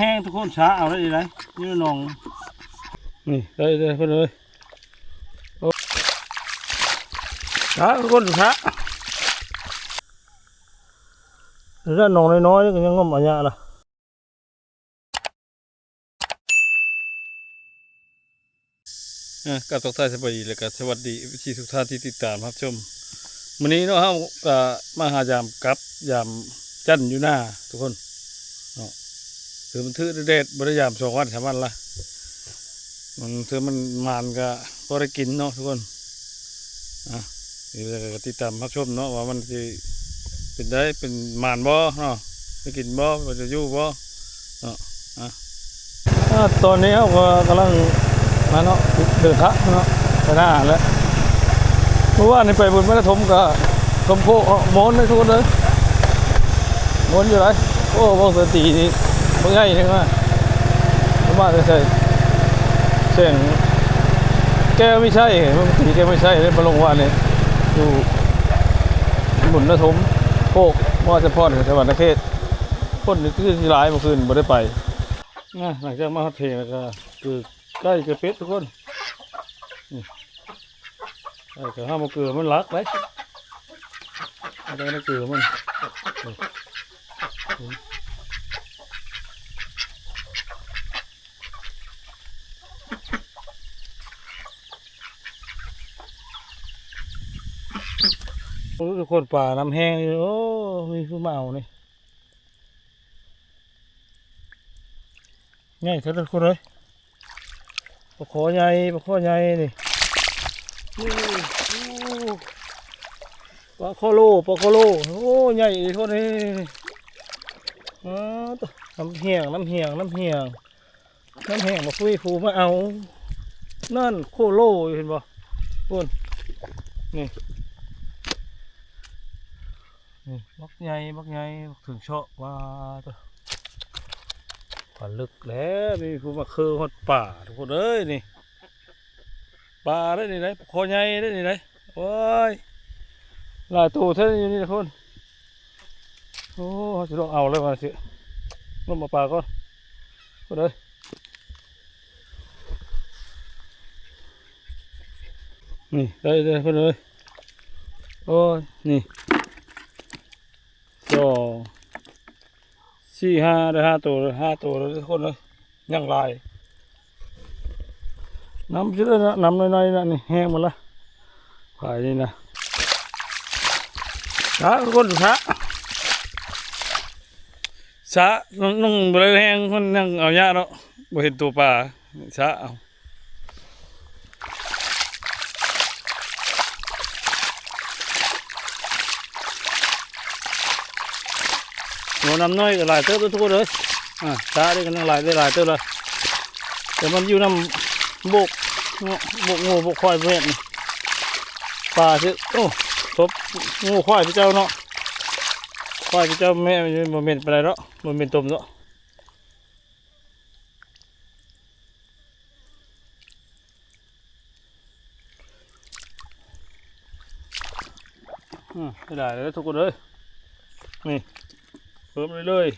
แห้งทุกคนช้าเอาได้ดีไรนี่น้องนี่ได้เพื่อนเลยช้าทุกคนช้าถ้าน้องน้อยๆก็ยังงมอะไรล่ะกับตกท้ายสวัสดีเลยกับสวัสดีที่ทุกท่านที่ติดตามรับชมวันนี้เนาะเรามาหายามกับยามจันอยู่หน้าทุกคนเนาะถือมันถือเด็ดบริยาม2 วัน 3 วันละมันถือมันมันก็พอได้กินเนาะทุกคนนี่เราติดตามรับชมเนาะว่ามันจะเป็นได้เป็นมันบ่เนาะได้กินบ่มันจะอยู่บ่เนาะตอนนี้เราก็กำลังมาเนาะเดินทางเนาะไปหน้าแล้วเพราะว่าในไปบุญแม่ทมก็ทมโคม้วนเลยทุกคนเลยม้วนอยู่ไรโอ้บางสตีนี่บางไงนี่ว่าเพราะว่าจะใช่เสียงแกไม่ใช่บางทีแกไม่ใช่เลยมาลงว่าเนี่ยอยู่บุญแม่ทมโคกว่าจะพอดจังหวัดนครพ่นที่ที่ร้ายเมื่อคืนไม่ได้ไปหลังจากมาฮัทเทแล้วก็คือใกล้จะเป็ดทุกคนแต่ห้ามเกลือมันรักเลยอะไรนะเกลือมันทุกคนป่าน้ำแห้งโอ้มีผู้มาเอานี่ง่ายทุกคนเลยปลาขอใหญ่ปลาขอใหญ่นี่ปลาคอโลโอ้ใหญ่ทุกคนนี่น้ำเหี่ยงมาคุยฟูมาเอานั่นโคโลเห็นบ่คนนี่บักใหญ่ถึงเชาะว่าตัวป่าลึกแล้วมีผู้มาคือหดป่าทุกคนเอ้ยนี่ป่าได้นี่ไหนคอใหญ่ได้นี่ไหนโอ้ยหลายตัวเท่านี้นี่ทุกคนโอ้จะต้องเอาเลยมาสิลงมาป่าก่อนก็เลยนี่ได้คนเลยโอ้ยนี่2 4 5ได้5 ตัวแล้วทุกคนเลยยังลายน้ำชิ้นละน้ำน้อยๆนะนี่แห้งหมดละขายนี่นะทุกคนช้าน้องบริแห้งคนนั่งเอายาเนาะบ่เห็นตัวปลาช้าเอาหัวน้ำน้อยก็หลายเติบทุกคนเลยช้าได้กันหลายได้หลายเติบเลยแต่มันอยู่น้ำบกงูบกควายเพื่อนปลาชื่อโอ้ทบงูควายพี่เจ้าเนาะควายพี่เจ้าแม่โมเมนต์ไปไหนเนาะโมเมนต์ตุ่มเนาะไม่ได้เลยทุกคนเลยนี่เพิ่มเลย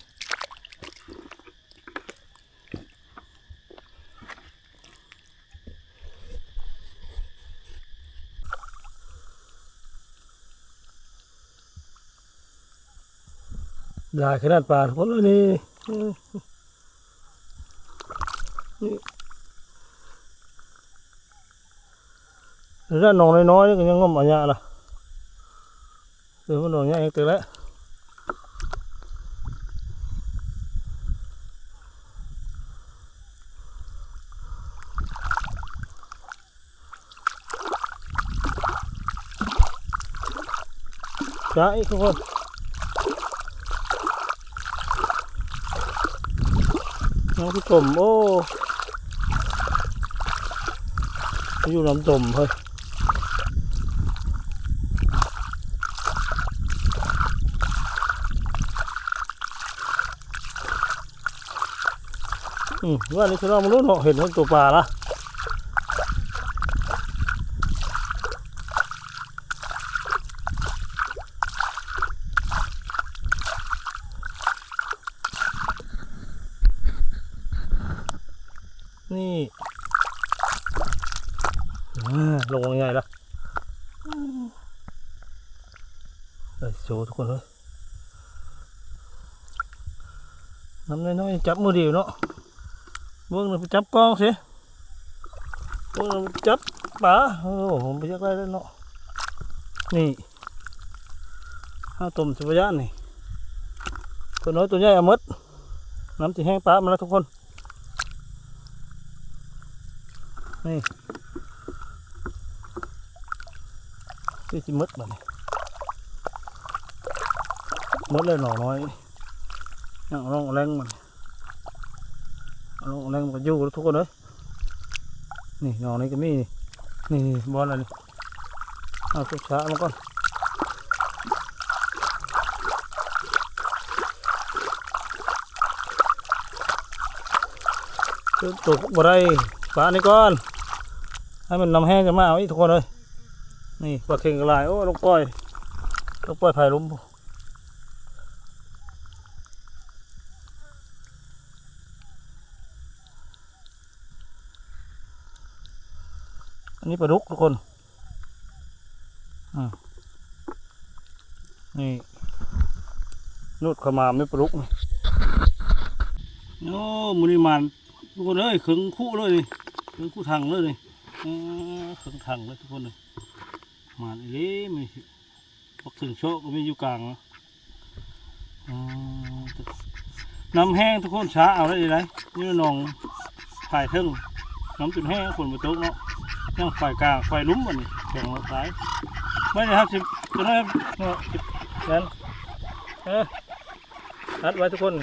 ได้ขนาดปลาทุกคนเลยนี่ถ้าน้องน้อยๆก็ยังงมอะไรล่ะเดี๋ยวมันน้องใหญ่ตื่นแล้วจ้าอีกทุกคนน้องที่จมโอ้อยู่น้ำจมเฮ้ยว่านี่คือเรามนุษย์เห็นตัวปลาละ นี่ลงยังไงล่ะโชว์ทุกคนเลยน้ำน้อยๆจับมือเดียวเนาะเบื้องหนึ่งจับกองสิเบื้องหนึ่งจับปลาโอ้ผมไปจับได้แล้วเนาะนี่ข้าวต้มสุภาพนี่ตัวน้อยตัวใหญ่เอาหมดน้ำที่แห้งปลามาแล้วทุกคนนี่ที่จะมดแบบนี้มดเลยหน่อน้อยยังลองแรงมันลองแรงมันก็อยู่ทุกคนเลยนี่หน่อนี้ก็มีนี่บอลอะไรนี่เอาทุกช้ามันก่อนตัวบ่ได้ปลานี่ก่อนให้มันน้ำแห้งจะมาเอาอีกทุกคนเลยนี่ปลาเข่งกระไรโอ้ลงปล่อยไผ่ล้มอันนี้ปลาดุกทุกคนนี่นูดขมามไม่ปลาดุกโอ้มุนิมันทุกคนเลยขึงคู่เลยนี่ขึงคู่ทางเลยนี่ขึงทางเลยทุกคนเลยมันเอ๊ะมันพวกถึงโชคก็มีอยู่กลางน้ำแห้งทุกคนช้าเอาได้เลยนี่น้องฝ่ายทึ่งน้ำจุดแห้งคนมาโต๊ะเนาะยังฝ่ายกลางฝ่ายลุ้มมันแข่งเราสายไม่ได้ครับสิบตัวนั้นสิบนั้นนัดไว้ทุกคน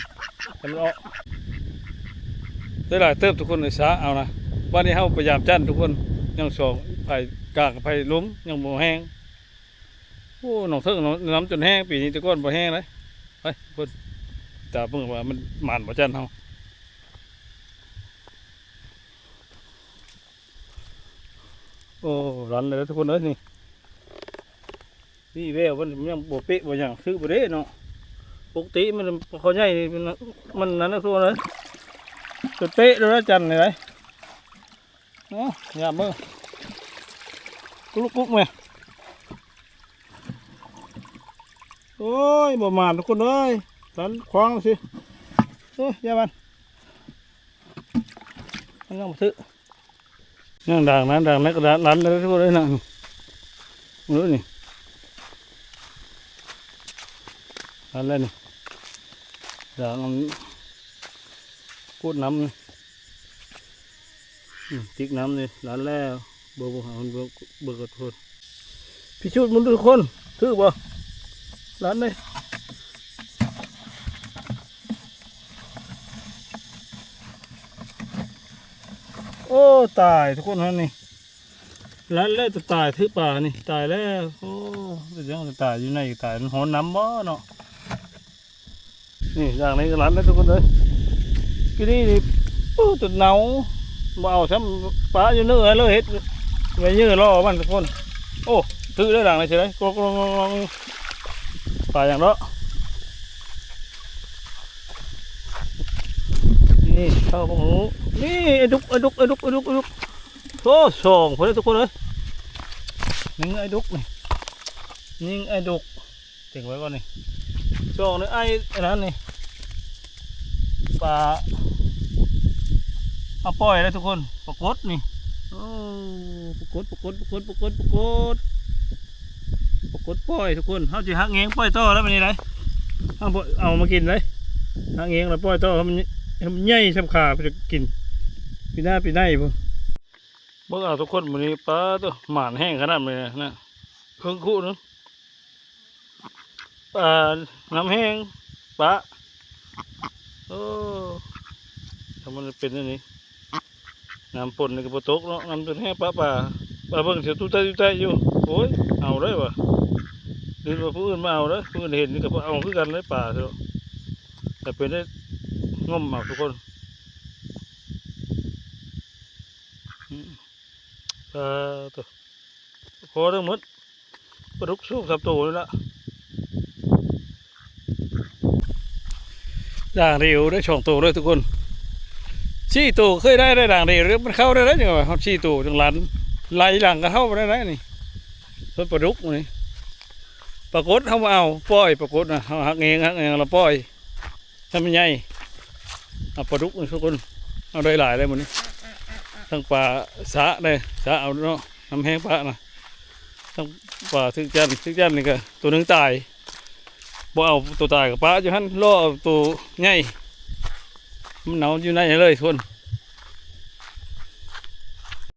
ทำมันออกได้หลายเติบทุกคนเลยช้าเอานะวันนี้เขาพยายามจันทุกคนยังสองฝ่ายกลางกับฝ่ายลุ้มยังบ่แห้งโอ้หนองเทิงน้ำจนแห้งปีนี้ตะก้อนบ่แห้งเลยไปคนแต่เพิ่งว่ามันหมันบ่จันเขาโอ้รันเลยทุกคนเอ้ยนี่แววมันยังบ่เป๊ะบ่อย่างซื้อบ่ได้เนาะปกติมันเขาใหญ่มันนั่นนะทุกคนเลยจุดเป๊ะเลยนะจันเลยไรเนาะอย่ามือกุ๊กไหมโอ้ยบ่มาทุกคนเลยรันคว้างสิโอ้ยอย่ามันยังมาซื้อนั่งด่างนั้นก็รันเลยทุกคนเลยนะมือนี่รันเลยนี่ด่างพูดน้ำติ๊กน้ำนี่รันแล้วเบอร์หาเบอร์กระทุนพี่ชุดมันทุกคนถือบ่รันเลยโอ้ตายทุกคนฮะนี่รันแล้วจะตายถือป่านี่ตายแล้วโอ้จะยังจะตายอยู่ในตายมันหอนน้ำบ่เนาะนี่อย่างนี้ก็รันแล้วทุกคนเลยทีนี้นี่โอ้ตุ่นเน่าบ่เอาซ้ำปลาอยู่เนื้อเลยเฮ็ดไม่ยื้อรอมันทุกคนโอ้ถือได้หลังเลยใช่ไหมกลองปลาอย่างนั้นนี่เข้าพวกหูนี่ไอ้ดุกโอ้ส่งพอได้ทุกคนเลยนิ่งไอ้ดุกนี่นิ่งไอ้ดุกเก็บไว้ก่อนนี่ส่งนี่ไอ้นั้นนี่ปลาเอาปล่อยเลยทุกคนปรากฏนี่โอ้ปรากฏปล่อยทุกคนเขาจะหักเงี้ยปล่อยต่อแล้วมันนี่ไรเอามากินเลยหักเงี้ยแล้วปล่อยต่อมันใหญ่สำขาไปกินปีหน้าพุ่งเมื่อเอาทุกคนมันนี้ปลาตัวหมานแห้งขนาดเลยนะเครื่องคู่นึงปลาน้ำแห้งปลาโอ้ทำมันเป็นอย่างนี้น้ำปนในกระปุกตกเนาะน้ำจนแห้งปลาเบิ่งเสียตุ้ยอยู่โอ้ยเอาได้ปะดื้อว่าผู้อื่นมาเอาเลยผู้อื่นเห็นนี่ก็เอาคือกันเลยป่าเถอะแต่เป็นได้งมเอาทุกคนตัวคอทั้งหมดปลาดุกสูบสับตัวนี่ละด่างเร็วได้ช่องตัวเลยทุกคน ชี้ตู่เคยได้ด่างดีหรือมันเข้าได้แล้วยังไงเขาชี้ตู่จังหลันไหลหลังก็เข้าไปได้แล้วนี่เพิ่นปลาดุกนี่ปรากฏเขามาเอาปล่อยปรากฏนะเขาหักเองเราปล่อยทำยังไงเอาปลาดุกนี่ทุกคนเอาได้หลายเลยหมดนี้ทั้งปลาสะเลยสะเอาเนาะน้ำแห้งปลานะทั้งปลาทึกจันนี่ก็ตัวหนึงตายบ่เอาตัวตายกับปลาอยู่หันล่อเอาตัวใหญ่มันหนาวอยู่ในเลยทุกคน